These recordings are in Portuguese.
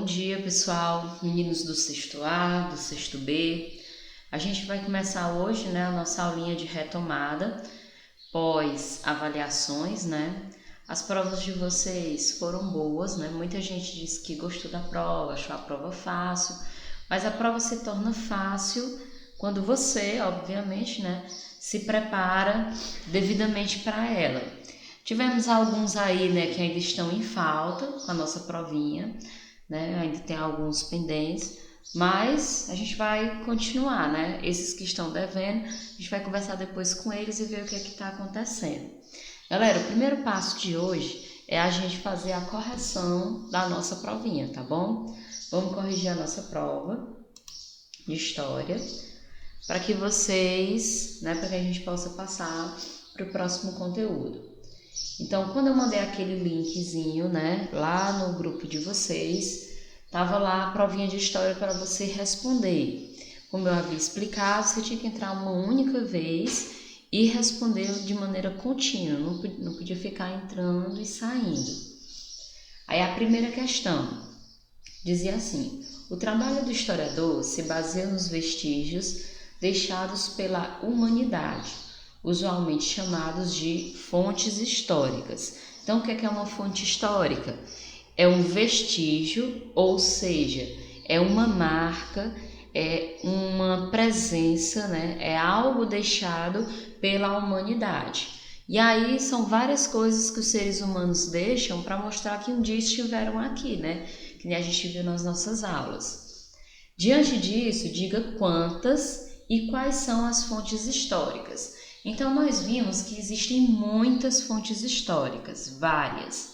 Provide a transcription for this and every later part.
dia, pessoal, meninos do sexto A, do sexto B. A gente vai começar hoje, a nossa aulinha de retomada, pós avaliações, As provas de vocês foram boas, Muita gente disse que gostou da prova, achou a prova fácil, mas a prova se torna fácil quando você, obviamente, se prepara devidamente para ela. Tivemos alguns aí, que ainda estão em falta com a nossa provinha, ainda tem alguns pendentes, mas a gente vai continuar, Esses que estão devendo, a gente vai conversar depois com eles e ver o que é que está acontecendo. Galera, o primeiro passo de hoje é a gente fazer a correção da nossa provinha, tá bom? Vamos corrigir a nossa prova de história para que vocês, para que a gente possa passar para o próximo conteúdo. Então, quando eu mandei aquele linkzinho, lá no grupo de vocês, tava lá a provinha de história para você responder. Como eu havia explicado, você tinha que entrar uma única vez e responder de maneira contínua, não podia ficar entrando e saindo. Aí a primeira questão dizia assim: o trabalho do historiador se baseia nos vestígios deixados pela humanidade, usualmente chamados de fontes históricas. Então, o que é uma fonte histórica? É um vestígio, ou seja, é uma marca, é uma presença, é algo deixado pela humanidade. E aí são várias coisas que os seres humanos deixam para mostrar que um dia estiveram aqui, que nem a gente viu nas nossas aulas. Diante disso, diga quantas e quais são as fontes históricas. Então, nós vimos que existem muitas fontes históricas, várias,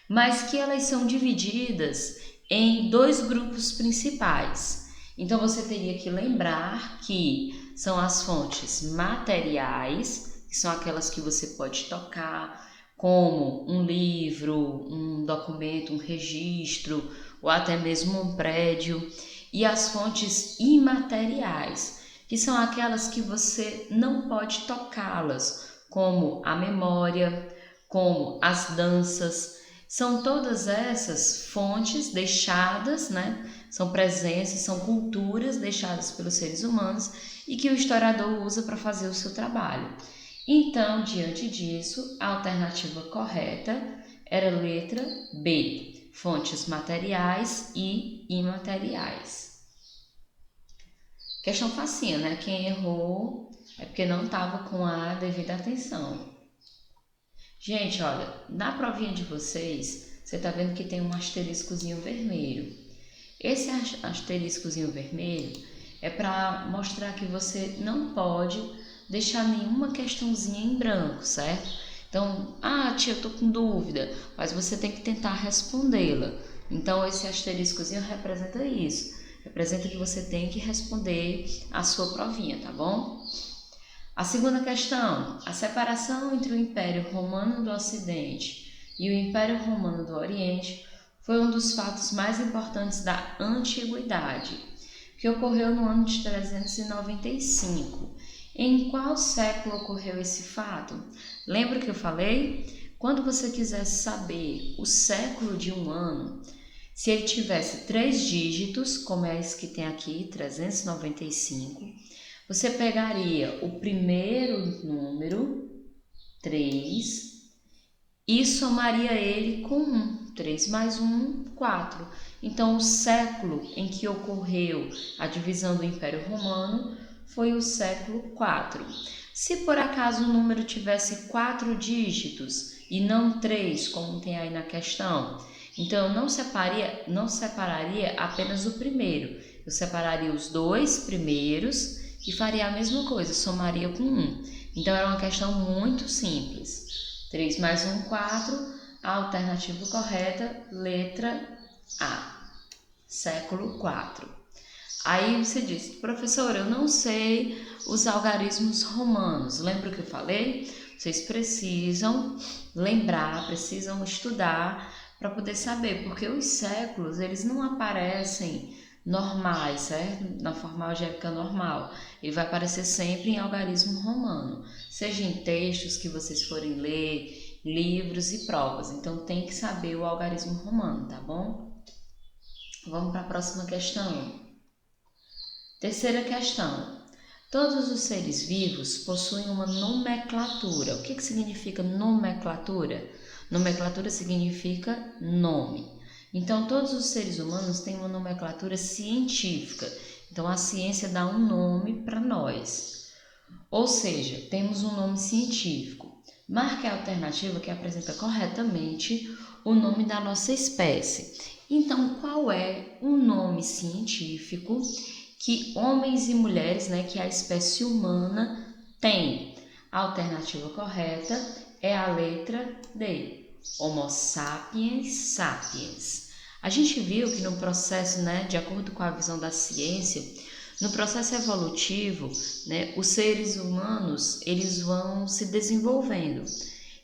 mas que elas são divididas em dois grupos principais. Então, você teria que lembrar que são as fontes materiais, que são aquelas que você pode tocar, como um livro, um documento, um registro, ou até mesmo um prédio, e as fontes imateriais, que são aquelas que você não pode tocá-las, como a memória, como as danças. São todas essas fontes deixadas, São presenças, são culturas deixadas pelos seres humanos e que o historiador usa para fazer o seu trabalho. Então, diante disso, a alternativa correta era a letra B, fontes materiais e imateriais. Questão facinha, Quem errou é porque não estava com a devida atenção. Gente, olha, na provinha de vocês, você está vendo que tem um asteriscozinho vermelho. Esse asteriscozinho vermelho é para mostrar que você não pode deixar nenhuma questãozinha em branco, certo? Então, tia, eu tô com dúvida, mas você tem que tentar respondê-la. Então, esse asteriscozinho representa isso. Representa que você tem que responder a sua provinha, tá bom? A segunda questão: a separação entre o Império Romano do Ocidente e o Império Romano do Oriente foi um dos fatos mais importantes da Antiguidade, que ocorreu no ano de 395. Em qual século ocorreu esse fato? Lembra que eu falei? Quando você quisesse saber o século de um ano, se ele tivesse 3 dígitos, como é esse que tem aqui, 395, você pegaria o primeiro número, 3, e somaria ele com 1. 3 mais 1, 4. Então, o século em que ocorreu a divisão do Império Romano foi o século 4. Se por acaso o número tivesse 4 dígitos e não 3, como tem aí na questão, então eu não separaria apenas o primeiro. Eu separaria os 2 primeiros e faria a mesma coisa, somaria com 1. Então era uma questão muito simples. 3 mais 1, 4. A alternativa correta, letra A, século 4. Aí você diz: professor, eu não sei os algarismos romanos. Lembra o que eu falei? Vocês precisam lembrar, precisam estudar para poder saber, porque os séculos, eles não aparecem normais, certo? Na forma algébrica normal. Ele vai aparecer sempre em algarismo romano, seja em textos que vocês forem ler, livros e provas. Então tem que saber o algarismo romano, tá bom? Vamos para a próxima questão. Terceira questão. Todos os seres vivos possuem uma nomenclatura. O que significa nomenclatura? Nomenclatura significa nome. Então, todos os seres humanos têm uma nomenclatura científica. Então, a ciência dá um nome para nós. Ou seja, temos um nome científico. Marque a alternativa que apresenta corretamente o nome da nossa espécie. Então, qual é o nome científico que homens e mulheres, que a espécie humana tem? A alternativa correta é a letra D, Homo sapiens sapiens. A gente viu que no processo, de acordo com a visão da ciência, no processo evolutivo, os seres humanos, eles vão se desenvolvendo.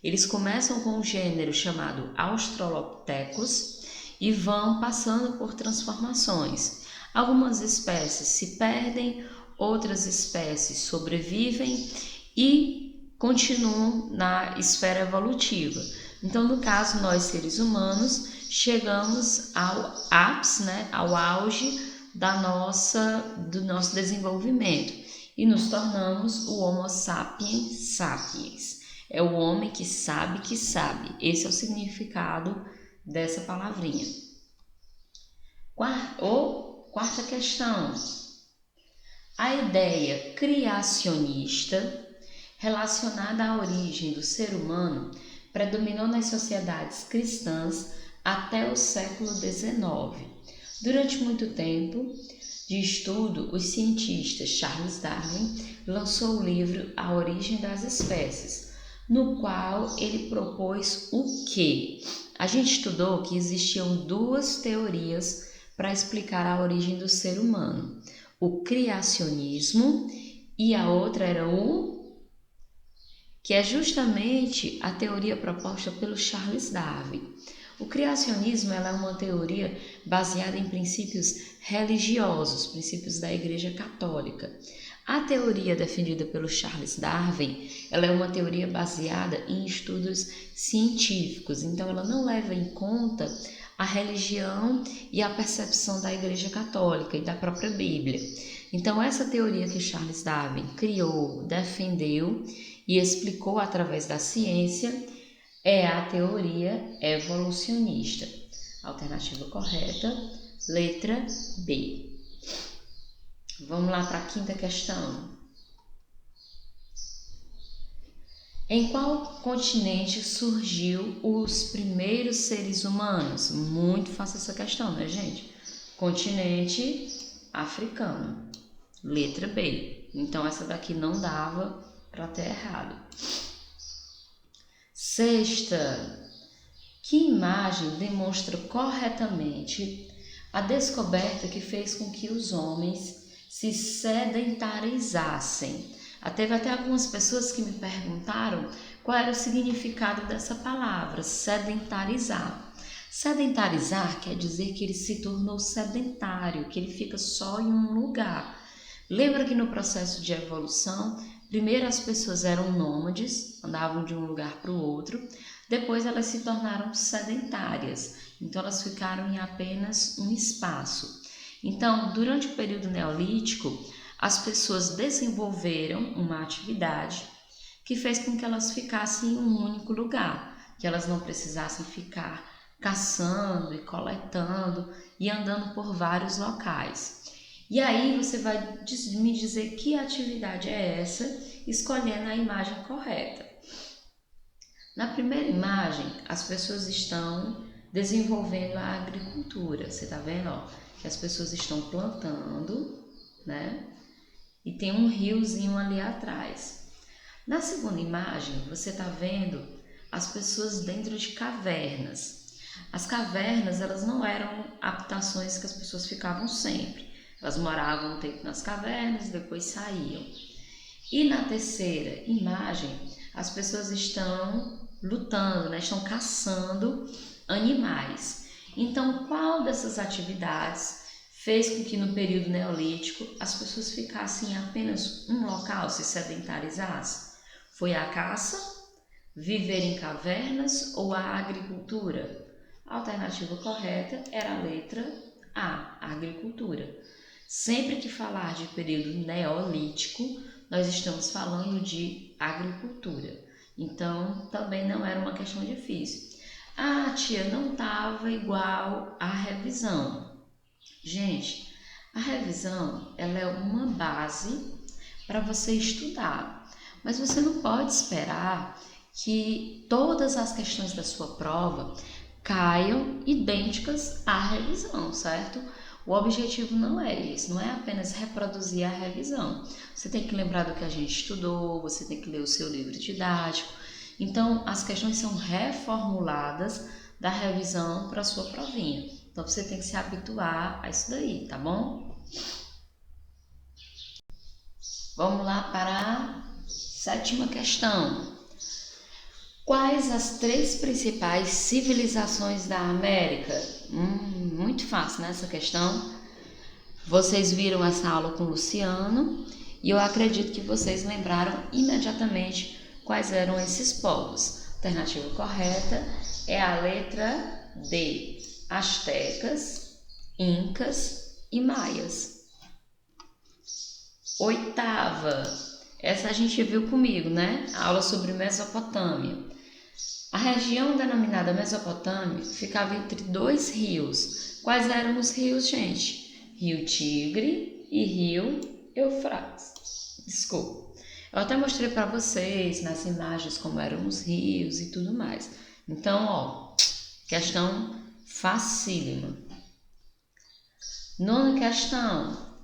Eles começam com um gênero chamado Australopithecus e vão passando por transformações. Algumas espécies se perdem, outras espécies sobrevivem e continuam na esfera evolutiva. Então, no caso, nós seres humanos chegamos ao ápice, ao auge do nosso desenvolvimento e nos tornamos o Homo sapiens sapiens. É o homem que sabe que sabe. Esse é o significado dessa palavrinha. Quarta questão. A ideia criacionista relacionada à origem do ser humano predominou nas sociedades cristãs até o século XIX. Durante muito tempo de estudo, o cientista Charles Darwin lançou o livro A Origem das Espécies, no qual ele propôs o quê? A gente estudou que existiam duas teorias para explicar a origem do ser humano, o criacionismo e a outra era que é justamente a teoria proposta pelo Charles Darwin. O criacionismo é uma teoria baseada em princípios religiosos, princípios da Igreja Católica. A teoria defendida pelo Charles Darwin, ela é uma teoria baseada em estudos científicos, então ela não leva em conta a religião e a percepção da Igreja Católica e da própria Bíblia. Então, essa teoria que Charles Darwin criou, defendeu e explicou através da ciência é a teoria evolucionista. Alternativa correta, letra B. Vamos lá para a quinta questão. Em qual continente surgiu os primeiros seres humanos? Muito fácil essa questão, né, gente? Continente africano. Letra B. Então, essa daqui não dava para ter errado. Sexta. Que imagem demonstra corretamente a descoberta que fez com que os homens se sedentarizassem? Teve até algumas pessoas que me perguntaram qual era o significado dessa palavra, sedentarizar. Sedentarizar quer dizer que ele se tornou sedentário, que ele fica só em um lugar. Lembra que no processo de evolução, primeiro as pessoas eram nômades, andavam de um lugar para o outro, depois elas se tornaram sedentárias, então elas ficaram em apenas um espaço. Então, durante o período neolítico, as pessoas desenvolveram uma atividade que fez com que elas ficassem em um único lugar, que elas não precisassem ficar caçando e coletando e andando por vários locais. E aí você vai me dizer que atividade é essa, escolhendo a imagem correta. Na primeira imagem, as pessoas estão desenvolvendo a agricultura. Você está vendo, que as pessoas estão plantando, E tem um riozinho ali atrás. Na segunda imagem, você está vendo as pessoas dentro de cavernas. As cavernas, elas não eram habitações que as pessoas ficavam sempre. Elas moravam um tempo nas cavernas, depois saíam. E na terceira imagem, as pessoas estão lutando, estão caçando animais. Então, qual dessas atividades fez com que no período neolítico as pessoas ficassem em apenas um local, se sedentarizassem? Foi a caça, viver em cavernas ou a agricultura? A alternativa correta era a letra a agricultura. Sempre que falar de período neolítico, nós estamos falando de agricultura. Então, também não era uma questão difícil. Ah, tia, não estava igual à revisão. Gente, a revisão ela é uma base para você estudar, mas você não pode esperar que todas as questões da sua prova caiam idênticas à revisão, certo? O objetivo não é esse, não é apenas reproduzir a revisão. Você tem que lembrar do que a gente estudou, você tem que ler o seu livro didático. Então, as questões são reformuladas da revisão para a sua provinha. Então, você tem que se habituar a isso daí, tá bom? Vamos lá para a 7ª questão. Quais as 3 principais civilizações da América? Muito fácil, né, essa questão. Vocês viram essa aula com o Luciano e eu acredito que vocês lembraram imediatamente quais eram esses povos. A alternativa correta é a letra D: astecas, incas e maias. 8ª, essa a gente viu comigo, né? A aula sobre Mesopotâmia. A região denominada Mesopotâmia ficava entre 2 rios. Quais eram os rios, gente? Rio Tigre e Rio Eufrates. Desculpa. Eu até mostrei para vocês nas imagens como eram os rios e tudo mais. Então, ó, questão facílima. 9ª questão.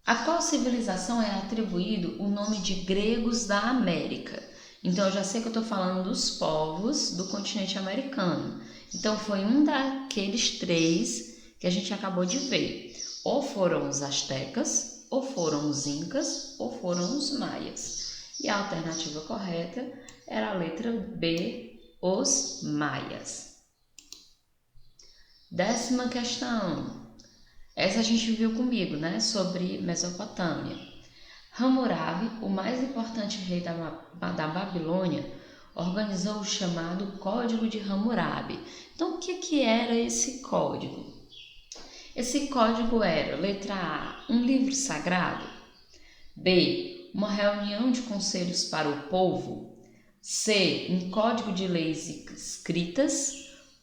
A qual civilização é atribuído o nome de gregos da América? Então, eu já sei que eu estou falando dos povos do continente americano. Então, foi um daqueles 3 que a gente acabou de ver. Ou foram os astecas, ou foram os incas, ou foram os maias. E a alternativa correta era a letra B, os maias. 10ª questão. Essa a gente viu comigo, né? Sobre Mesopotâmia. Hammurabi, o mais importante rei da Babilônia, organizou o chamado Código de Hammurabi. Então, o que era esse código? Esse código era, letra A, um livro sagrado. B, uma reunião de conselhos para o povo. C, um código de leis escritas.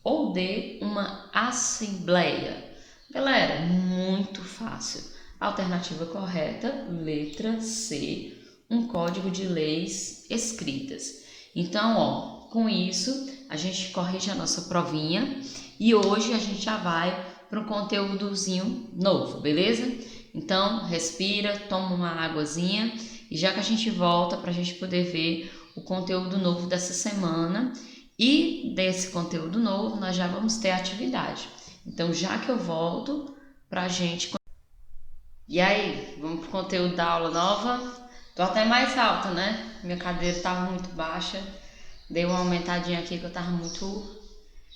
Ou D, uma assembleia. Galera, muito fácil. Alternativa correta, letra C, um código de leis escritas. Então, ó, com isso, a gente corrige a nossa provinha e hoje a gente já vai para um conteúdozinho novo, beleza? Então, respira, toma uma águazinha e já que a gente volta para a gente poder ver o conteúdo novo dessa semana e desse conteúdo novo, nós já vamos ter atividade. Então, já que eu volto pra gente... E aí, vamos pro conteúdo da aula nova? Tô até mais alta, né? Minha cadeira tava muito baixa. Dei uma aumentadinha aqui que eu tava muito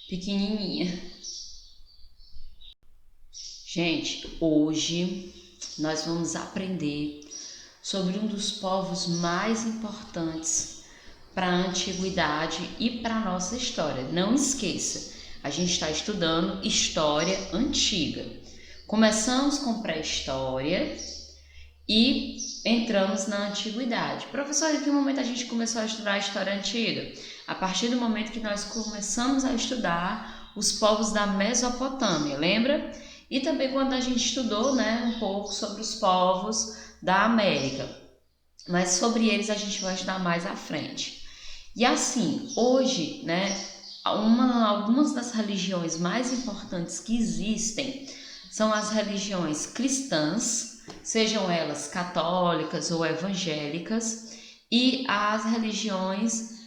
pequenininha. Gente, hoje nós vamos aprender sobre um dos povos mais importantes para a antiguidade e para a nossa história. Não esqueça, a gente está estudando história antiga. Começamos com pré-história e entramos na antiguidade. Professor, em que momento a gente começou a estudar a história antiga? A partir do momento que nós começamos a estudar os povos da Mesopotâmia, lembra? E também quando a gente estudou, né, um pouco sobre os povos da América. Mas sobre eles a gente vai estudar mais à frente. E assim, hoje, né, algumas das religiões mais importantes que existem são as religiões cristãs, sejam elas católicas ou evangélicas, e as religiões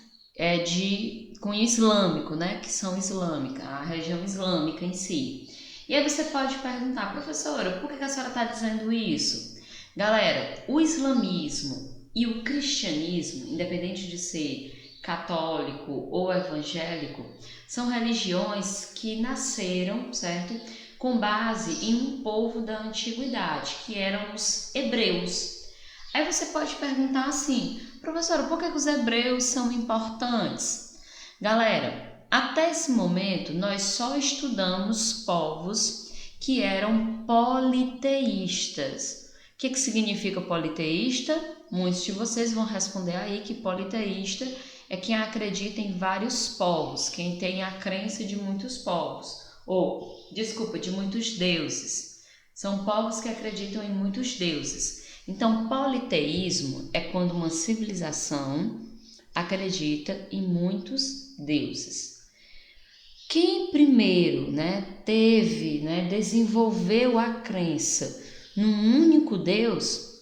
de cunho islâmico, né, que são islâmicas, a religião islâmica em si. E aí você pode perguntar, professora, por que a senhora está dizendo isso? Galera, o islamismo e o cristianismo, independente de ser católico ou evangélico, são religiões que nasceram, certo? Com base em um povo da antiguidade, que eram os hebreus. Aí você pode perguntar assim, professora, por que os hebreus são importantes? Galera, até esse momento nós só estudamos povos que eram politeístas. O que significa politeísta? Muitos de vocês vão responder aí que politeísta é quem acredita em vários povos, quem tem a crença de muitos povos, de muitos deuses. São povos que acreditam em muitos deuses. Então, politeísmo é quando uma civilização acredita em muitos deuses. Quem primeiro, desenvolveu a crença num único Deus,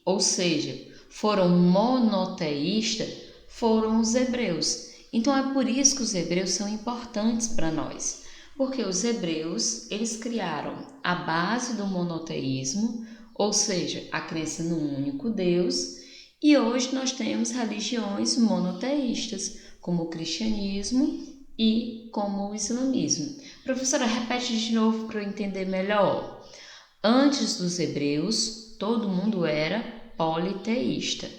ou seja, foram monoteístas, foram os hebreus. Então é por isso que os hebreus são importantes para nós, porque os hebreus, eles criaram a base do monoteísmo, ou seja, a crença num único Deus, e hoje nós temos religiões monoteístas, como o cristianismo e como o islamismo. Professora, repete de novo para eu entender melhor. Antes dos hebreus, todo mundo era politeísta,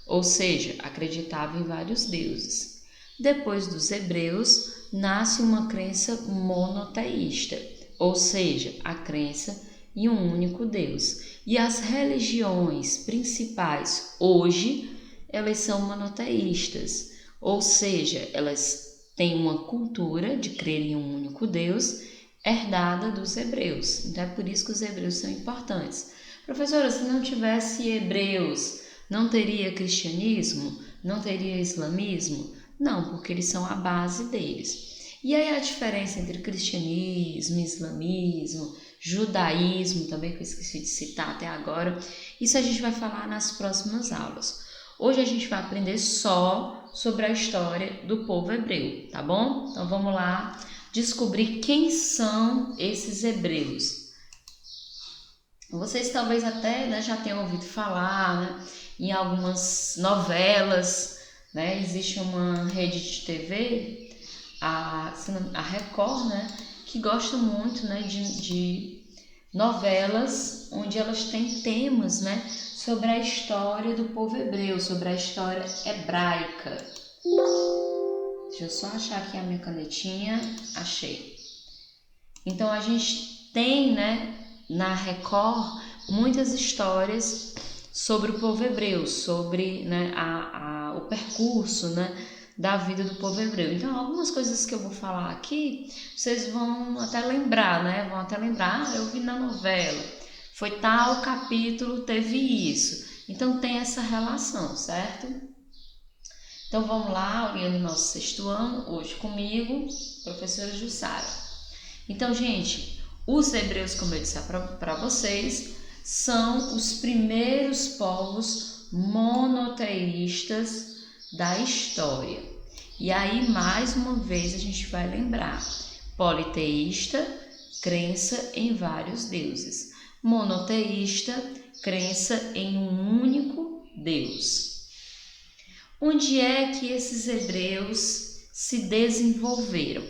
ou seja, acreditava em vários deuses. Depois dos hebreus, nasce uma crença monoteísta, ou seja, a crença em um único Deus. E as religiões principais hoje, elas são monoteístas, ou seja, elas têm uma cultura de crer em um único Deus herdada dos hebreus. Então é por isso que os hebreus são importantes. Professora, se não tivesse hebreus, não teria cristianismo? Não teria islamismo? Não, porque eles são a base deles. E aí a diferença entre cristianismo, islamismo, judaísmo, também que eu esqueci de citar até agora, isso a gente vai falar nas próximas aulas. Hoje a gente vai aprender só sobre a história do povo hebreu, tá bom? Então vamos lá descobrir quem são esses hebreus. Vocês talvez até já tenham ouvido falar, em algumas novelas, existe uma rede de TV, a Record, que gosta muito de novelas onde elas têm temas sobre a história do povo hebreu, sobre a história hebraica. Deixa eu só achar aqui a minha canetinha. Achei. Então a gente tem, na Record, muitas histórias sobre o povo hebreu, sobre o percurso, da vida do povo hebreu. Então algumas coisas que eu vou falar aqui, vocês vão até lembrar, eu vi na novela, foi tal capítulo, teve isso. Então tem essa relação, certo? Então vamos lá, olhando o nosso sexto ano, hoje comigo, professora Jussara. Então, gente, os hebreus, como eu disse para vocês, são os primeiros povos monoteístas da história. E aí, mais uma vez, a gente vai lembrar: politeísta, crença em vários deuses; monoteísta, crença em um único Deus. Onde é que esses hebreus se desenvolveram?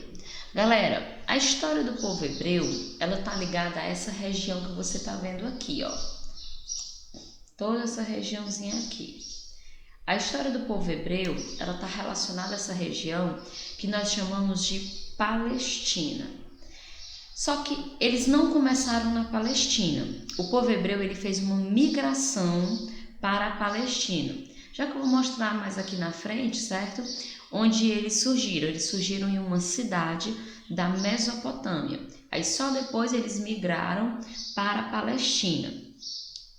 Galera, a história do povo hebreu, ela tá ligada a essa região que você tá vendo aqui, ó. Toda essa regiãozinha aqui. A história do povo hebreu, ela tá relacionada a essa região que nós chamamos de Palestina. Só que eles não começaram na Palestina. O povo hebreu, ele fez uma migração para a Palestina. Já que eu vou mostrar mais aqui na frente, certo? Onde eles surgiram em uma cidade da Mesopotâmia. Aí só depois eles migraram para a Palestina.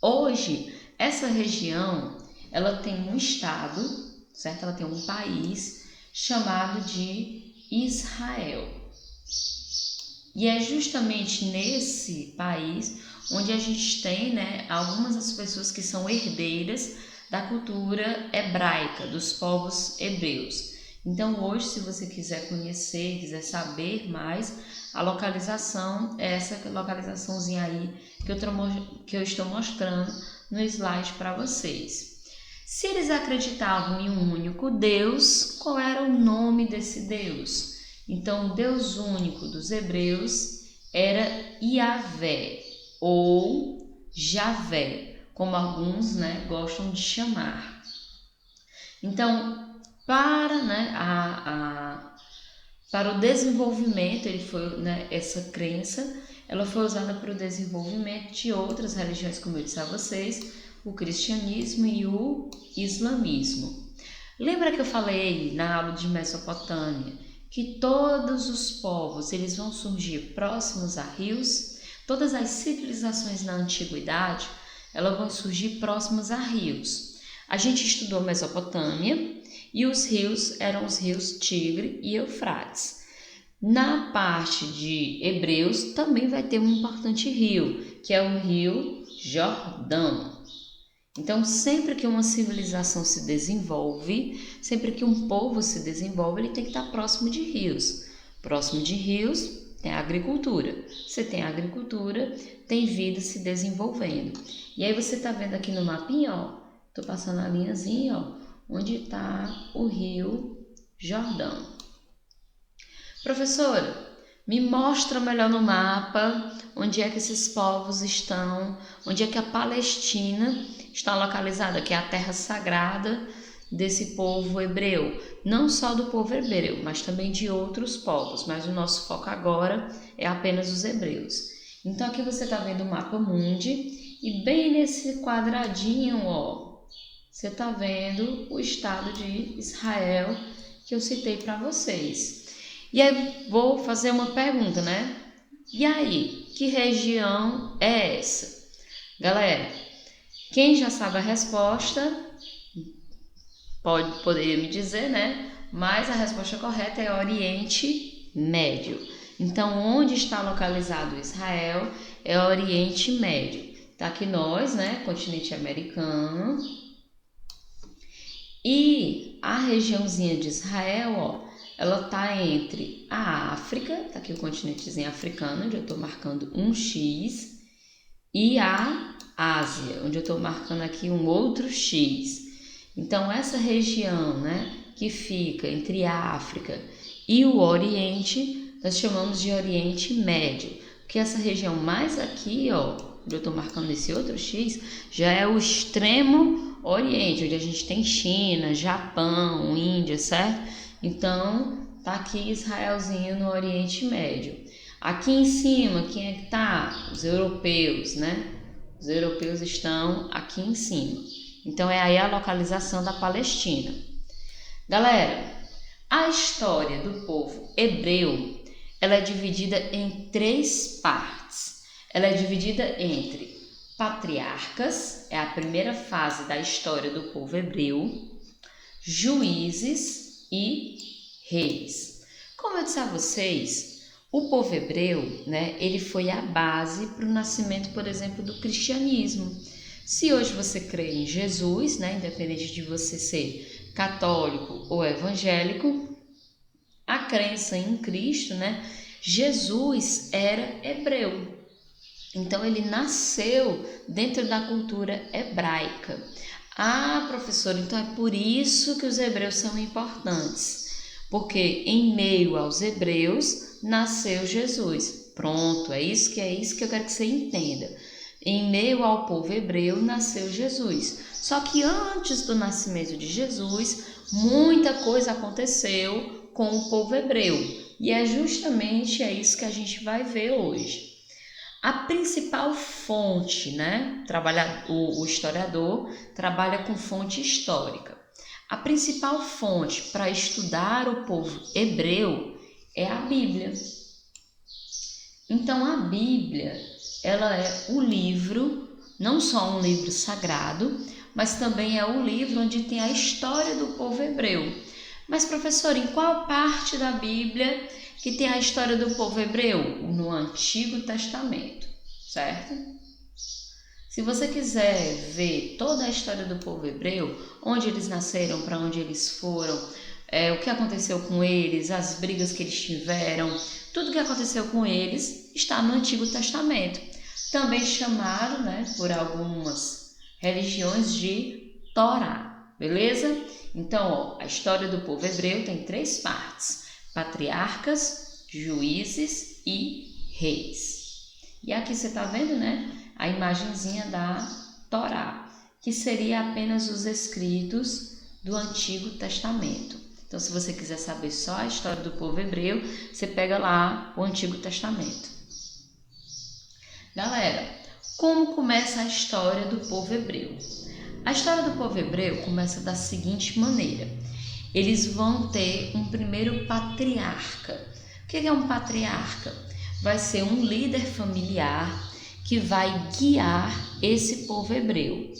Hoje, essa região, ela tem um estado, certo? Ela tem um país chamado de Israel. E é justamente nesse país onde a gente tem, algumas das pessoas que são herdeiras da cultura hebraica, dos povos hebreus. Então hoje, se você quiser conhecer, quiser saber mais, a localização é essa localizaçãozinha aí que eu estou mostrando no slide para vocês. Se eles acreditavam em um único Deus, qual era o nome desse Deus? Então o Deus único dos hebreus era Yahvé ou Javé, como alguns gostam de chamar. Então, para o desenvolvimento, essa crença, ela foi usada para o desenvolvimento de outras religiões, como eu disse a vocês, o cristianismo e o islamismo. Lembra que eu falei na aula de Mesopotâmia que todos os povos eles vão surgir próximos a rios? Todas as civilizações na antiguidade elas vão surgir próximas a rios. A gente estudou Mesopotâmia e os rios eram os rios Tigre e Eufrates. Na parte de Hebreus também vai ter um importante rio, que é o rio Jordão. Então, sempre que uma civilização se desenvolve, sempre que um povo se desenvolve, ele tem que estar próximo de rios. Próximo de rios tem a agricultura. Você tem a agricultura, tem vida se desenvolvendo. E aí você está vendo aqui no mapinha, ó, tô passando a linhazinha, ó, onde está o rio Jordão. Professora, me mostra melhor no mapa onde é que esses povos estão, onde é que a Palestina está localizada, que é a terra sagrada desse povo hebreu. Não só do povo hebreu, mas também de outros povos, mas o nosso foco agora é apenas os hebreus. Então aqui você está vendo o mapa mundi e bem nesse quadradinho, ó, você está vendo o estado de Israel que eu citei para vocês. E aí vou fazer uma pergunta, né? E aí, que região é essa? Galera, quem já sabe a resposta pode poder me dizer, né? Mas a resposta correta é Oriente Médio. Então, onde está localizado Israel é Oriente Médio. Tá aqui nós, né? Continente americano. E a regiãozinha de Israel, ó, ela tá entre a África, tá aqui o continentezinho africano, onde eu tô marcando um X, e a Ásia, onde eu tô marcando aqui um outro X. Então, essa região, né, que fica entre a África e o Oriente, nós chamamos de Oriente Médio, porque essa região mais aqui, ó, onde eu tô marcando esse outro X, já é o extremo Oriente, onde a gente tem China, Japão, Índia, certo? Então, tá aqui Israelzinho no Oriente Médio. Aqui em cima, quem é que tá? Os europeus, né? Os europeus estão aqui em cima. Então, é aí a localização da Palestina. Galera, a história do povo hebreu, ela é dividida em 3 partes. Ela é dividida entre patriarcas, é a primeira fase da história do povo hebreu, juízes e reis. Como eu disse a vocês, o povo hebreu, né, ele foi a base para o nascimento, por exemplo, do cristianismo. Se hoje você crê em Jesus, né, independente de você ser católico ou evangélico, a crença em Cristo, né, Jesus era hebreu. Então ele nasceu dentro da cultura hebraica. Ah, professor, então é por isso que os hebreus são importantes. Porque em meio aos hebreus nasceu Jesus. Pronto, é isso que eu quero que você entenda. Em meio ao povo hebreu nasceu Jesus. Só que antes do nascimento de Jesus, muita coisa aconteceu com o povo hebreu. E é justamente isso que a gente vai ver hoje. A principal fonte, né? O historiador trabalha com fonte histórica. A principal fonte para estudar o povo hebreu é a Bíblia. Então, a Bíblia, ela é o livro, não só um livro sagrado, mas também é o livro onde tem a história do povo hebreu. Mas, professor, em qual parte da Bíblia que tem a história do povo hebreu? No Antigo Testamento, certo? Se você quiser ver toda a história do povo hebreu, onde eles nasceram, para onde eles foram, o que aconteceu com eles, as brigas que eles tiveram, tudo que aconteceu com eles está no Antigo Testamento. Também chamado, né, por algumas religiões de Torá, beleza? Então, ó, a história do povo hebreu tem 3 partes: patriarcas, juízes e reis. E aqui você está vendo, né, a imagenzinha da Torá, que seria apenas os escritos do Antigo Testamento. Então, se você quiser saber só a história do povo hebreu, você pega lá o Antigo Testamento. Galera, como começa a história do povo hebreu? A história do povo hebreu começa da seguinte maneira: eles vão ter um primeiro patriarca. O que é um patriarca? Vai ser um líder familiar que vai guiar esse povo hebreu.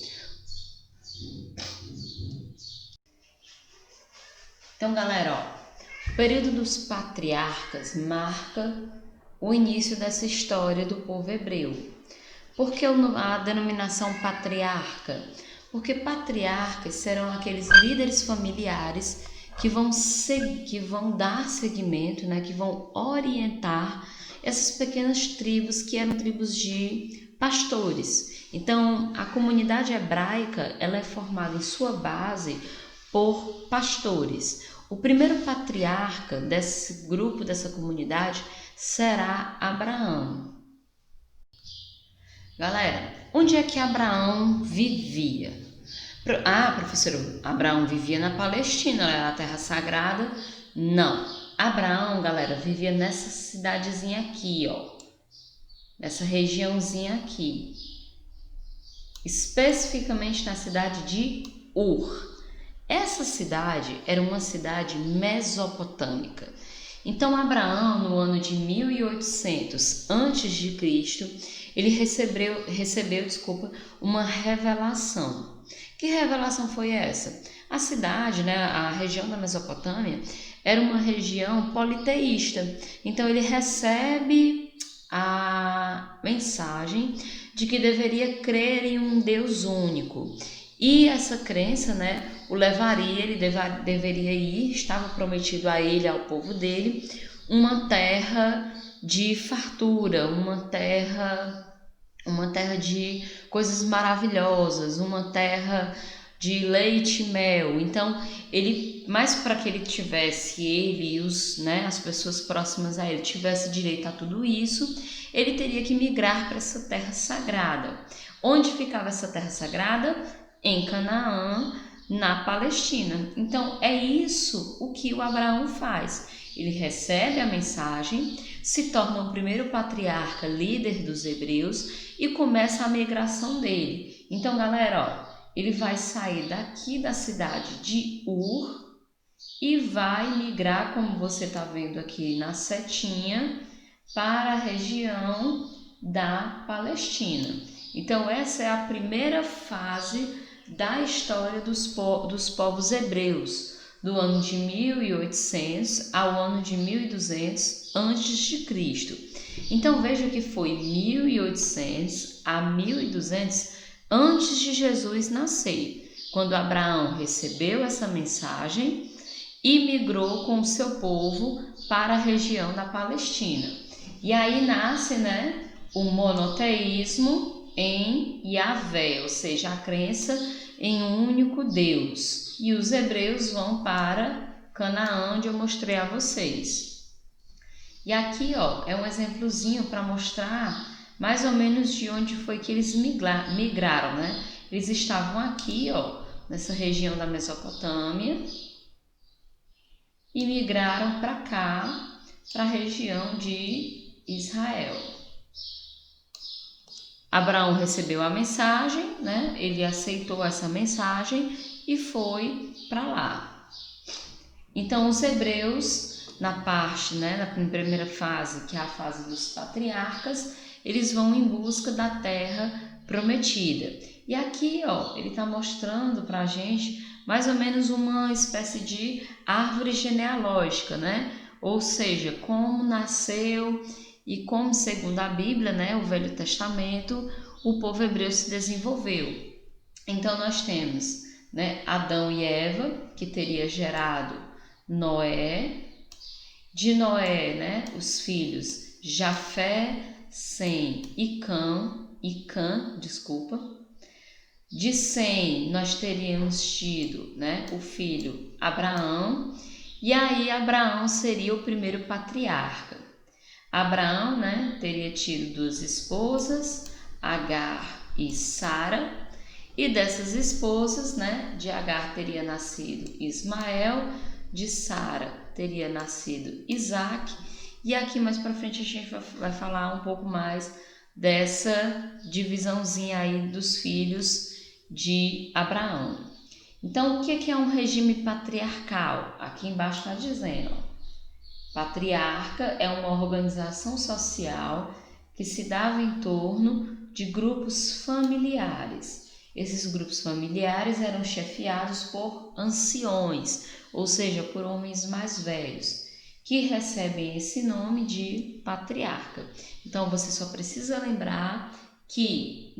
Então, galera, ó, o período dos patriarcas marca o início dessa história do povo hebreu. Por que a denominação patriarca? Porque patriarcas serão aqueles líderes familiares que vão dar seguimento, né, que vão orientar essas pequenas tribos que eram tribos de pastores. Então, a comunidade hebraica ela é formada em sua base por pastores. O primeiro patriarca desse grupo, dessa comunidade, será Abraão. Galera, onde é que Abraão vivia? Professor, Abraão vivia na Palestina, na Terra Sagrada? Não. Abraão, galera, vivia nessa cidadezinha aqui, ó. Nessa regiãozinha aqui. Especificamente na cidade de Ur. Essa cidade era uma cidade mesopotâmica. Então, Abraão, no ano de 1800 a.C., ele recebeu uma revelação. Que revelação foi essa? A cidade, né, a região da Mesopotâmia, era uma região politeísta. Então, ele recebe a mensagem de que deveria crer em um Deus único. E essa crença, né, o levaria, ele deveria ir, estava prometido a ele, ao povo dele, uma terra de fartura, uma terra de coisas maravilhosas, uma terra de leite e mel. Então, mais para que ele e as pessoas próximas a ele tivessem direito a tudo isso, ele teria que migrar para essa terra sagrada. Onde ficava essa terra sagrada? Em Canaã, na Palestina. Então, é isso o que o Abraão faz. Ele recebe a mensagem, se torna o primeiro patriarca, líder dos hebreus e começa a migração dele. Então, galera, ó, ele vai sair daqui da cidade de Ur e vai migrar, como você está vendo aqui na setinha, para a região da Palestina. Então, essa é a primeira fase da história dos povos hebreus, do ano de 1800 ao ano de 1200 a.C. Então veja que foi 1800 a 1200 antes de Jesus nascer, quando Abraão recebeu essa mensagem e migrou com o seu povo para a região da Palestina. E aí nasce, né, o monoteísmo em Yahvé, ou seja, a crença em um único Deus. E os hebreus vão para Canaã, onde eu mostrei a vocês. E aqui, ó, é um exemplozinho para mostrar mais ou menos de onde foi que eles migraram, né? Eles estavam aqui, ó, nessa região da Mesopotâmia e migraram para cá, para a região de Israel. Abraão recebeu a mensagem, né? Ele aceitou essa mensagem e foi para lá. Então, os hebreus, na parte, né, na primeira fase, que é a fase dos patriarcas, eles vão em busca da terra prometida. E aqui, ó, ele está mostrando para a gente mais ou menos uma espécie de árvore genealógica, né? Ou seja, como nasceu e como, segundo a Bíblia, né, o Velho Testamento, o povo hebreu se desenvolveu. Então, nós temos, né, Adão e Eva, que teria gerado Noé. De Noé, né, os filhos Jafé, Sem e Cã. De Sem, nós teríamos tido, né, o filho Abraão. E aí, Abraão seria o primeiro patriarca. Abraão, né, teria tido 2 esposas, Agar e Sara, e dessas esposas, né, de Agar teria nascido Ismael, de Sara teria nascido Isaac, e aqui mais para frente a gente vai falar um pouco mais dessa divisãozinha aí dos filhos de Abraão. Então, o que é um regime patriarcal? Aqui embaixo está dizendo, ó, patriarca é uma organização social que se dava em torno de grupos familiares. Esses grupos familiares eram chefiados por anciões, ou seja, por homens mais velhos, que recebem esse nome de patriarca. Então, você só precisa lembrar que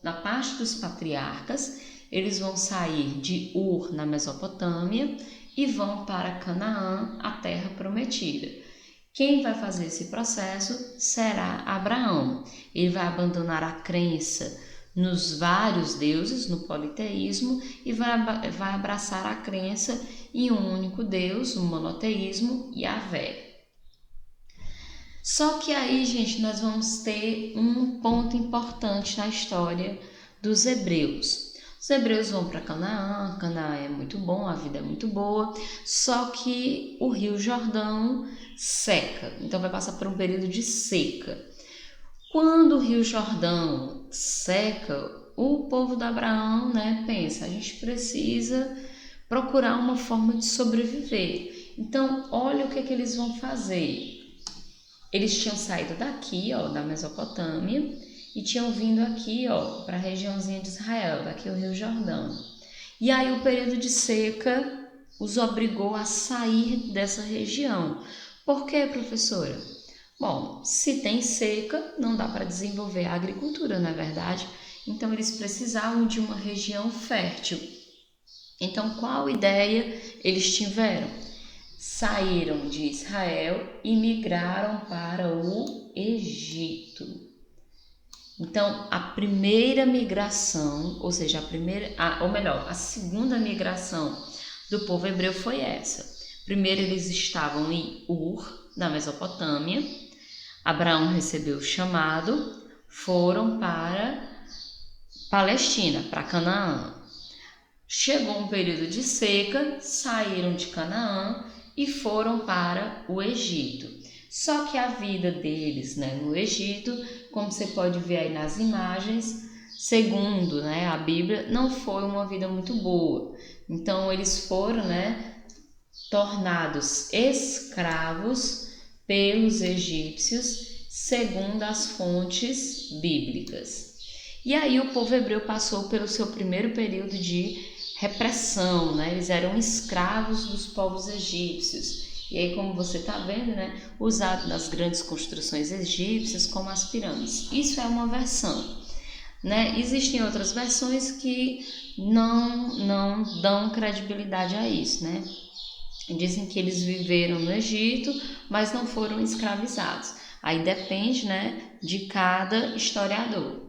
na parte dos patriarcas, eles vão sair de Ur, na Mesopotâmia, e vão para Canaã, a terra prometida. Quem vai fazer esse processo será Abraão. Ele vai abandonar a crença nos vários deuses, no politeísmo, e vai abraçar a crença em um único Deus, o monoteísmo, Yahvé. Só que aí, gente, nós vamos ter um ponto importante na história dos hebreus. Os hebreus vão para Canaã, Canaã é muito bom, a vida é muito boa, só que o Rio Jordão seca, então vai passar por um período de seca. Quando o Rio Jordão seca, o povo de Abraão, pensa, a gente precisa procurar uma forma de sobreviver. Então, olha o que eles vão fazer. Eles tinham saído daqui, da Mesopotâmia, e tinham vindo aqui, para a regiãozinha de Israel, daqui o Rio Jordão. E aí o período de seca os obrigou a sair dessa região. Por quê, professora? Bom, se tem seca, não dá para desenvolver a agricultura, não é verdade? Então, eles precisavam de uma região fértil. Então, qual ideia eles tiveram? Saíram de Israel e migraram para o Egito. Então, a primeira migração, ou seja, a segunda migração do povo hebreu foi essa. Primeiro, eles estavam em Ur, na Mesopotâmia. Abraão recebeu o chamado, foram para Palestina, para Canaã. Chegou um período de seca, saíram de Canaã e foram para o Egito. Só que a vida deles, no Egito, como você pode ver aí nas imagens, segundo, a Bíblia, não foi uma vida muito boa. Então, eles foram, tornados escravos pelos egípcios, segundo as fontes bíblicas. E aí o povo hebreu passou pelo seu primeiro período de repressão, Eles eram escravos dos povos egípcios. E aí, como você está vendo, usado nas grandes construções egípcias, como as pirâmides. Isso é uma versão, Existem outras versões que não dão credibilidade a isso, Dizem que eles viveram no Egito, mas não foram escravizados. Aí depende, de cada historiador.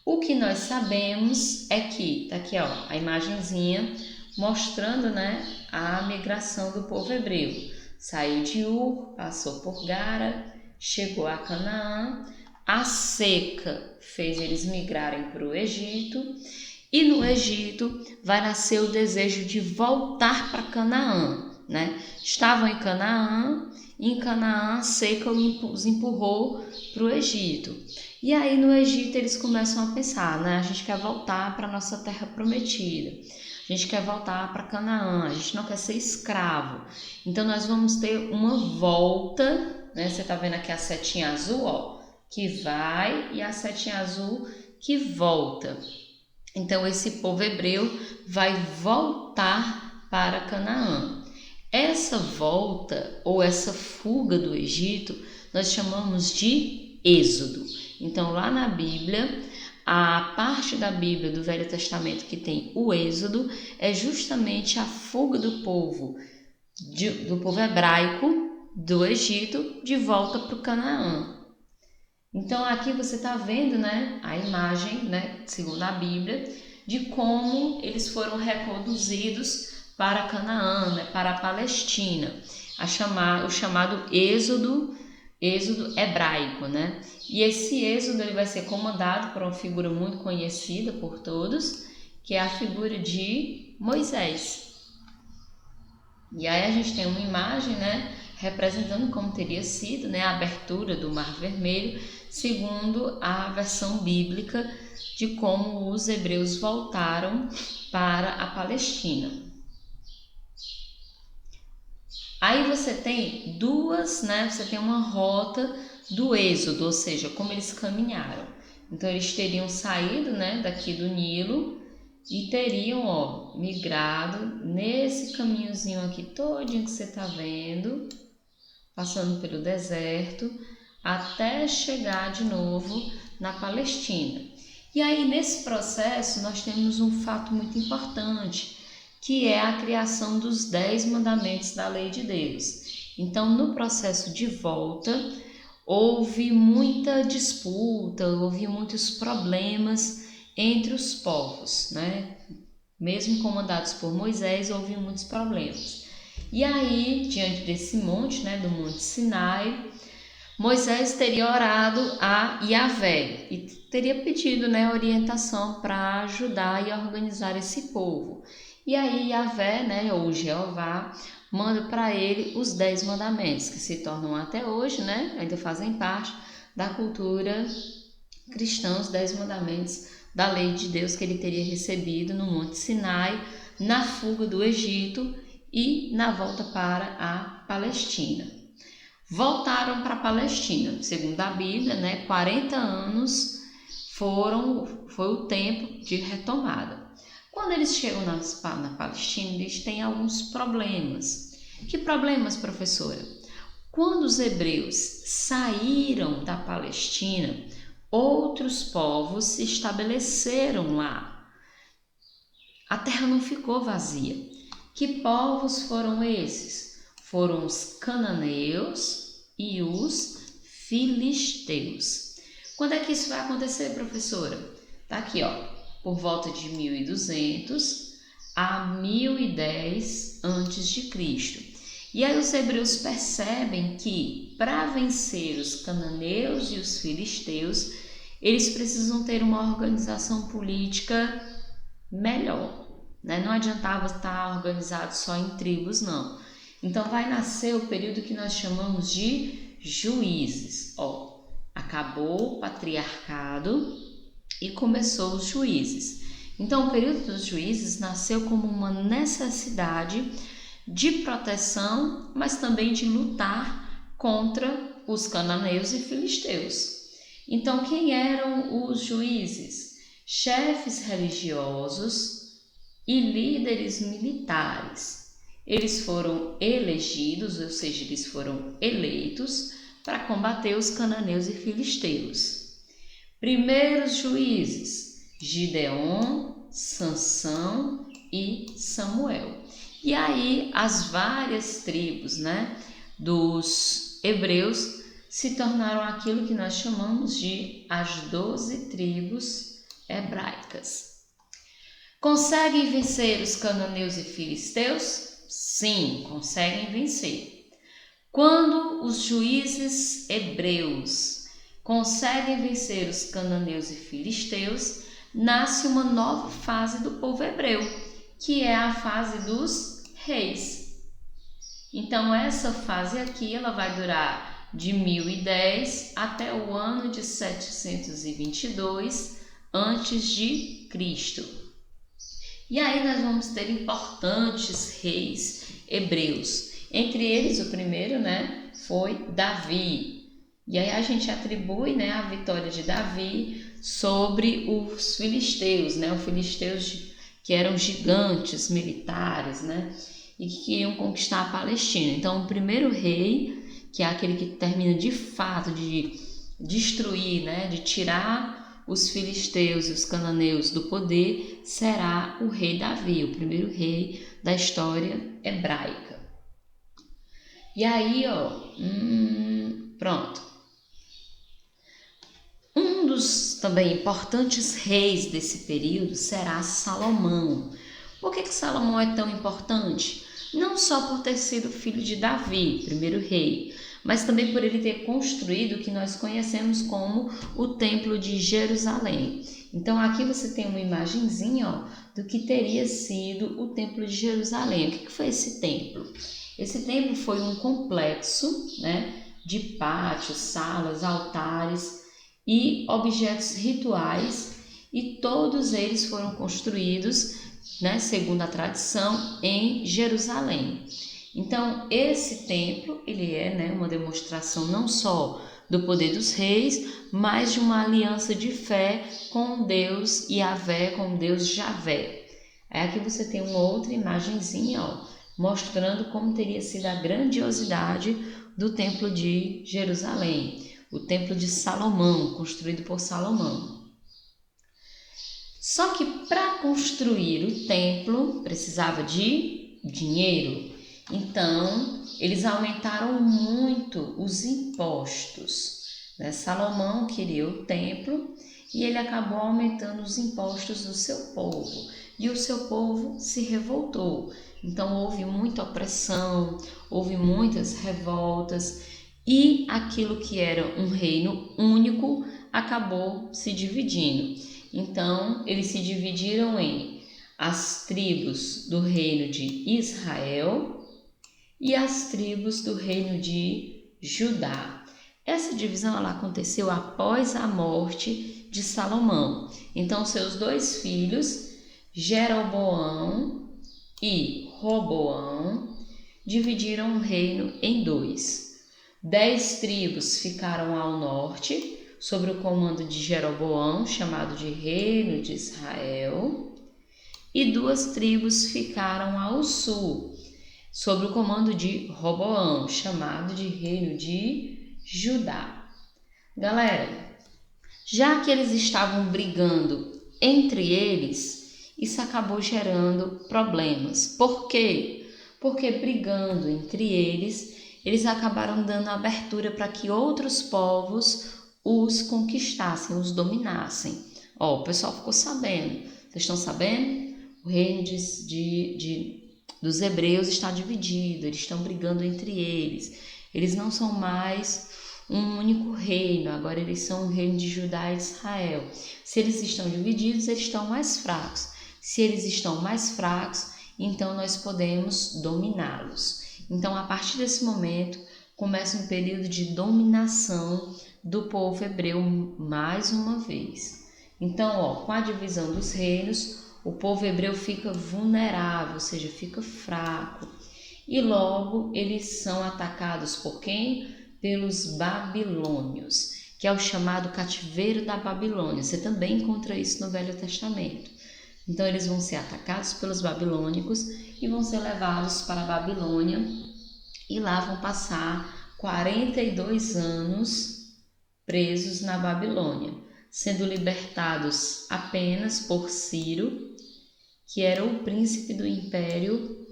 O que nós sabemos é que, tá aqui, a imagenzinha mostrando, a migração do povo hebreu. Saiu de Ur, passou por Gara, chegou a Canaã, a seca fez eles migrarem para o Egito, e no Egito vai nascer o desejo de voltar para Canaã, Estavam em Canaã, e em Canaã a seca os empurrou para o Egito. E aí no Egito eles começam a pensar, a gente quer voltar para a nossa terra prometida, a gente quer voltar para Canaã, a gente não quer ser escravo. Então nós vamos ter uma volta, você está vendo aqui a setinha azul, que vai, e a setinha azul que volta. Então esse povo hebreu vai voltar para Canaã. Essa volta ou essa fuga do Egito nós chamamos de êxodo. Então lá na Bíblia, a parte da Bíblia do Velho Testamento que tem o êxodo é justamente a fuga do povo hebraico do Egito de volta para o Canaã. Então aqui você está vendo, a imagem, segundo a Bíblia, de como eles foram reconduzidos para Canaã, para a Palestina, o chamado êxodo hebraico, E esse êxodo ele vai ser comandado por uma figura muito conhecida por todos, que é a figura de Moisés. E aí a gente tem uma imagem, representando como teria sido, né, a abertura do Mar Vermelho, segundo a versão bíblica de como os hebreus voltaram para a Palestina. Aí você tem você tem uma rota do êxodo, ou seja, como eles caminharam. Então eles teriam saído, né, daqui do Nilo e teriam, migrado nesse caminhozinho aqui todinho que você tá vendo, passando pelo deserto, até chegar de novo na Palestina. E aí nesse processo nós temos um fato muito importante, que é a criação dos 10 mandamentos da lei de Deus. Então, no processo de volta, houve muita disputa, houve muitos problemas entre os povos, né? Mesmo comandados por Moisés, houve muitos problemas. E aí, diante desse monte, né, do Monte Sinai, Moisés teria orado a Yahvé e teria pedido, né, orientação para ajudar e organizar esse povo. E aí Yahvé, né, ou Jeová, manda para ele os 10 mandamentos, que se tornam até hoje, né, ainda fazem parte da cultura cristã, os 10 mandamentos da lei de Deus que ele teria recebido no Monte Sinai, na fuga do Egito e na volta para a Palestina. Voltaram para a Palestina, segundo a Bíblia, né, 40 anos foi o tempo de retomada. Quando eles chegam na Palestina, eles têm alguns problemas. Que problemas, professora? Quando os hebreus saíram da Palestina, outros povos se estabeleceram lá. A terra não ficou vazia. Que povos foram esses? Foram os cananeus e os filisteus. Quando é que isso vai acontecer, professora? Tá aqui, por volta de 1200 a 1010 a.C. E aí os hebreus percebem que para vencer os cananeus e os filisteus, eles precisam ter uma organização política melhor, né? Não adiantava estar organizado só em tribos, não. Então vai nascer o período que nós chamamos de juízes. Acabou o patriarcado e começou os juízes. Então, o período dos juízes nasceu como uma necessidade de proteção, mas também de lutar contra os cananeus e filisteus. Então, quem eram os juízes? Chefes religiosos e líderes militares. Eles foram elegidos, ou seja, eles foram eleitos para combater os cananeus e filisteus. Primeiros juízes, Gideon, Sansão e Samuel. E aí as várias tribos, né, dos hebreus se tornaram aquilo que nós chamamos de as 12 tribos hebraicas. Conseguem vencer os cananeus e filisteus? Sim, conseguem vencer. Quando os juízes hebreus conseguem vencer os cananeus e filisteus, nasce uma nova fase do povo hebreu, que é a fase dos reis. Então essa fase aqui ela vai durar de 1010 até o ano de 722 a.C. E aí nós vamos ter importantes reis hebreus. Entre eles, o primeiro, né, foi Davi. E aí a gente atribui, né, a vitória de Davi sobre os filisteus, né, os filisteus que eram gigantes militares, né, e que queriam conquistar a Palestina. Então, o primeiro rei, que é aquele que termina de fato de destruir, né, de tirar os filisteus e os cananeus do poder, será o rei Davi, o primeiro rei da história hebraica. E aí, pronto. Um dos também importantes reis desse período será Salomão. Por que Salomão é tão importante? Não só por ter sido filho de Davi, primeiro rei, mas também por ele ter construído o que nós conhecemos como o Templo de Jerusalém. Então aqui você tem uma imagenzinha do que teria sido o Templo de Jerusalém. O que foi esse templo? Esse templo foi um complexo, né, de pátios, salas, altares e objetos rituais, e todos eles foram construídos, né, segundo a tradição, em Jerusalém. Então, esse templo, ele é, né, uma demonstração não só do poder dos reis, mas de uma aliança de fé com Deus Yahvé, com Deus Javé. Aí aqui você tem uma outra imagenzinha, ó, mostrando como teria sido a grandiosidade do templo de Jerusalém, o templo de Salomão, construído por Salomão. Só que para construir o templo precisava de dinheiro. Então, eles aumentaram muito os impostos, né? Salomão queria o templo e ele acabou aumentando os impostos do seu povo. E o seu povo se revoltou. Então, houve muita opressão, houve muitas revoltas e aquilo que era um reino único acabou se dividindo. Então, eles se dividiram em as tribos do reino de Israel e as tribos do reino de Judá. Essa divisão ela aconteceu após a morte de Salomão. Então, seus dois filhos, Jeroboão e Roboão, dividiram o reino em dois. 10 tribos ficaram ao norte, sob o comando de Jeroboão, chamado de Reino de Israel, e 2 tribos ficaram ao sul, sob o comando de Roboão, chamado de Reino de Judá. Galera, já que eles estavam brigando entre eles, isso acabou gerando problemas. Por quê? Porque brigando entre eles acabaram dando abertura para que outros povos os conquistassem, os dominassem. Ó, o pessoal ficou sabendo. Vocês estão sabendo? O reino dos hebreus está dividido, eles estão brigando entre eles. Eles não são mais um único reino, agora eles são o reino de Judá e de Israel. Se eles estão divididos, eles estão mais fracos. Se eles estão mais fracos, então nós podemos dominá-los. Então, a partir desse momento, começa um período de dominação do povo hebreu mais uma vez. Então, ó, com a divisão dos reinos, o povo hebreu fica vulnerável, ou seja, fica fraco. E logo eles são atacados por quem? Pelos babilônios, que é o chamado cativeiro da Babilônia. Você também encontra isso no Velho Testamento. Então eles vão ser atacados pelos babilônicos e vão ser levados para a Babilônia e lá vão passar 42 anos presos na Babilônia, sendo libertados apenas por Ciro, que era o príncipe do Império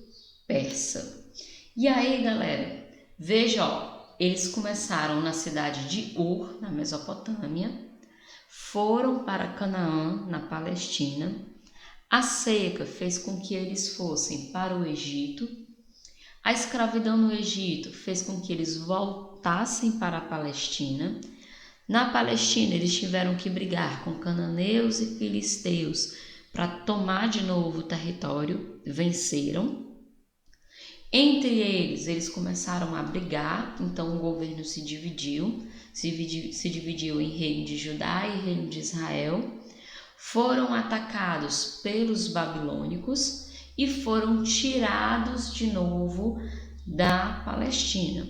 Persa. E aí, galera, veja, ó, eles começaram na cidade de Ur, na Mesopotâmia, foram para Canaã, na Palestina. A seca fez com que eles fossem para o Egito. A escravidão no Egito fez com que eles voltassem para a Palestina. Na Palestina, eles tiveram que brigar com cananeus e filisteus para tomar de novo o território. Venceram. Entre eles começaram a brigar, então o governo se dividiu em reino de Judá e reino de Israel. Foram atacados pelos babilônicos e foram tirados de novo da Palestina.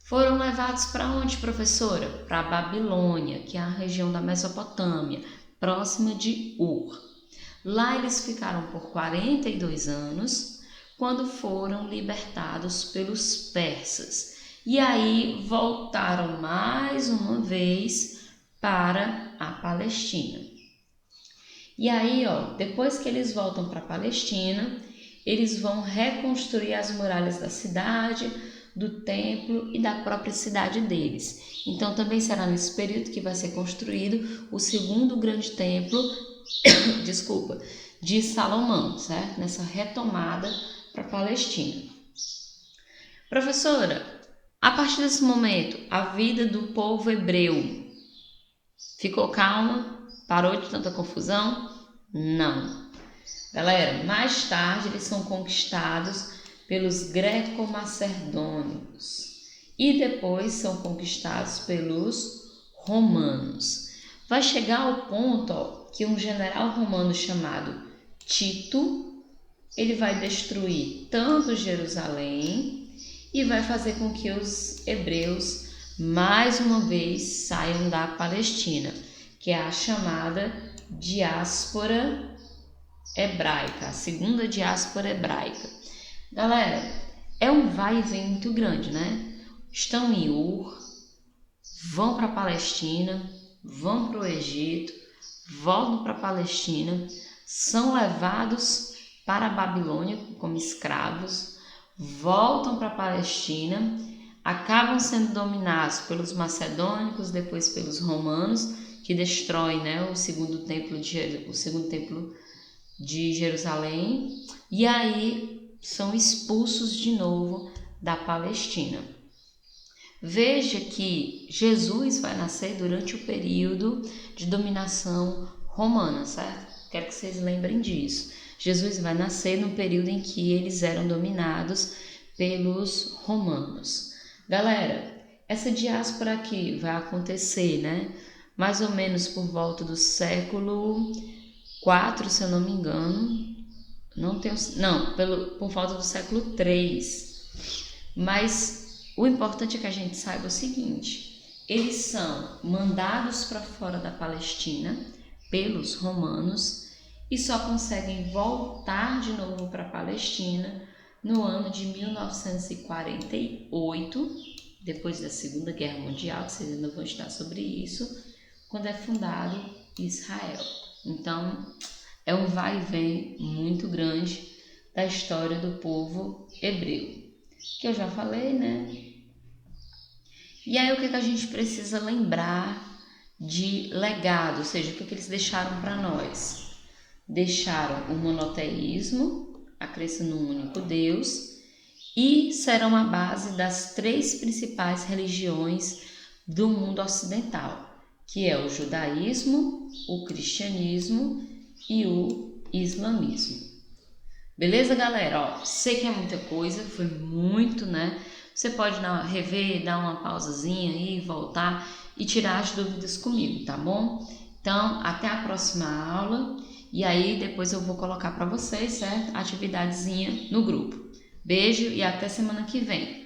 Foram levados para onde, professora? Para a Babilônia, que é a região da Mesopotâmia, próxima de Ur. Lá eles ficaram por 42 anos, quando foram libertados pelos persas. E aí voltaram mais uma vez para a Palestina. E aí, ó, depois que eles voltam para a Palestina, eles vão reconstruir as muralhas da cidade, do templo e da própria cidade deles. Então também será nesse período que vai ser construído o segundo grande templo, de Salomão, certo? Nessa retomada para a Palestina. Professora, a partir desse momento, a vida do povo hebreu ficou calma? Parou de tanta confusão? Não. Galera, mais tarde eles são conquistados pelos greco-macedônicos e depois são conquistados pelos romanos. Vai chegar ao ponto que um general romano chamado Tito, ele vai destruir tanto Jerusalém e vai fazer com que os hebreus mais uma vez saiam da Palestina, que é a chamada diáspora hebraica, a segunda diáspora hebraica. Galera, é um vai e vem muito grande, né? Estão em Ur, vão para a Palestina, vão para o Egito, voltam para a Palestina, são levados para a Babilônia como escravos, voltam para a Palestina, acabam sendo dominados pelos macedônicos, depois pelos romanos, que destroem, né, o segundo templo de Jerusalém, e aí são expulsos de novo da Palestina. Veja que Jesus vai nascer durante o período de dominação romana, certo? Quero que vocês lembrem disso. Jesus vai nascer no período em que eles eram dominados pelos romanos. Galera, essa diáspora aqui vai acontecer, né? Mais ou menos por volta do século 4, se eu não me engano. Por volta do século 3. Mas o importante é que a gente saiba o seguinte: eles são mandados para fora da Palestina pelos romanos e só conseguem voltar de novo para a Palestina no ano de 1948, depois da Segunda Guerra Mundial, que vocês ainda vão estudar sobre isso, quando é fundado Israel. Então, é um vai e vem muito grande da história do povo hebreu, que eu já falei, né? E aí o que a gente precisa lembrar de legado, ou seja, o que eles deixaram para nós? Deixaram o monoteísmo, a crença num único Deus, e serão a base das 3 principais religiões do mundo ocidental, que é o judaísmo, o cristianismo e o islamismo. Beleza, galera? Ó, sei que é muita coisa, foi muito, né? Você pode rever, dar uma pausazinha aí, voltar e tirar as dúvidas comigo, tá bom? Então, até a próxima aula e aí depois eu vou colocar para vocês, certo? Atividadezinha no grupo. Beijo e até semana que vem.